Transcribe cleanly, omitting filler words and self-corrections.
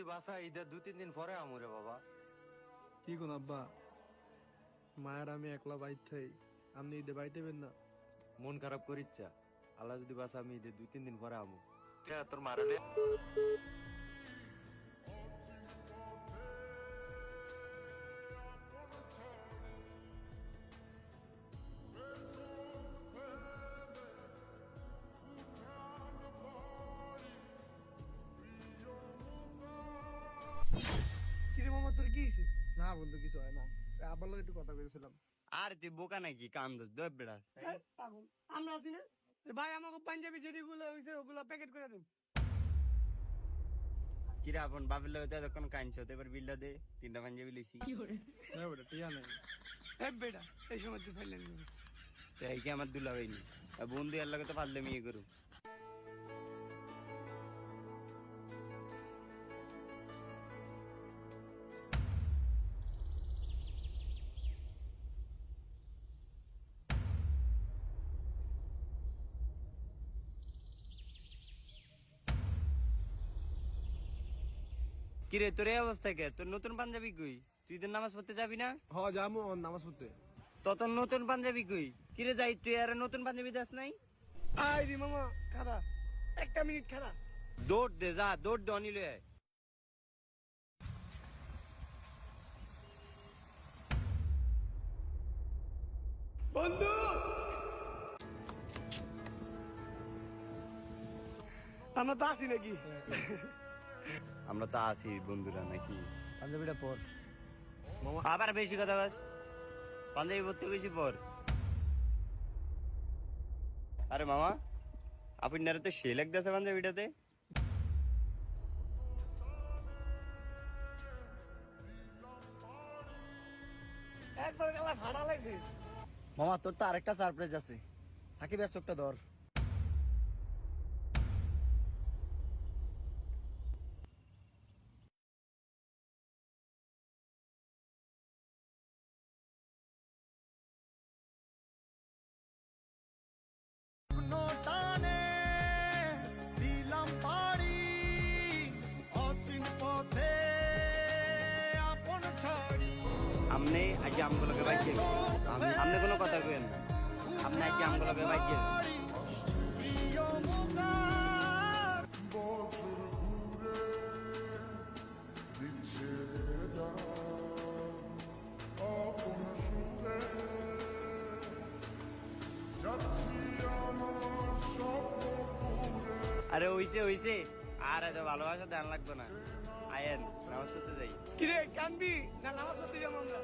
যদি বাসা ঈদের 2-3 দিন পরে আমরে বাবা। কি কোন আব্বা, মায়ের আমি একলা বাইর থাই, আপনি ঈদে বাইতেবেন না? মন খারাপ করিচ্ছা, আল্লাহ যদি বাসা আমি ঈদের 2-3 দিন পরে আমু। তোর মারালে কি রে মামা, তোর কি হয়েছে? না বন্ধু, কিছু হয় না, আব্বার লগে একটু কথা কইছিলাম। আর তুই বোকা নাকি কান্দস দব বেড়াস। পাগল, আমরা আছি না ভাই, আমাকে পাঞ্জাবি যেগুলো হয়েছে ওগুলো প্যাকেট করে দেন। কিরা আপন বাপের লগে এতক্ষণ কাঁদছ, তো এবার বিল্লা দে, 3টা পাঞ্জাবি লইছি। হ্যাঁ বেটা, টিয়া নাই। হ্যাঁ বেটা, এই সময় তুই ফেললেন তো এই কি আমার দুলা হইনি, বন্ধু এর লগে তো পারলে ইয়ে করু। কিরে তোর এই অবস্থা কে? তোর নতুন পাঞ্জাবি কই? তুই তো নামাজ পড়তে যাবি না? হ যামু নামাজ পড়তে। তো তোর নতুন পাঞ্জাবি কই? কিরে যাই তুই আর নতুন পাঞ্জাবি দাস নাই? আই রে মামা, খারা একটা মিনিট খারা। দৌড় দে, যা দৌড় দে, অনিলে আয়। বন্ধু, আমরা তো আসি নাকি? আমরা তো আছি বন্ধুরা নাকি? পাঞ্জাবিটা পর। আবার বেশি কথা বাস, পাঞ্জাবি পড়তে বেশি পর। আরে মামা, আপনার তো সে লাগতেছে পাঞ্জাবিটাতে। একবার গেলা ভাড়া লাগছে। মামা তোর তো আরেকটা সারপ্রাইজ আছে, সাকিব একটা ধর। আপনি আজকে আমগুলোকে বাইকে, আপনি কোনো কথা কেন না, আপনি আজকে আমগুলোকে বাইকে। আরে হইছে হইছে, আর এত ভালোবাসা ধ্যান লাগবে না। আয়েন নামাজ পড়তে যাই। কিরে কান্দি না, নামাজ পড়তে যাবো আমরা।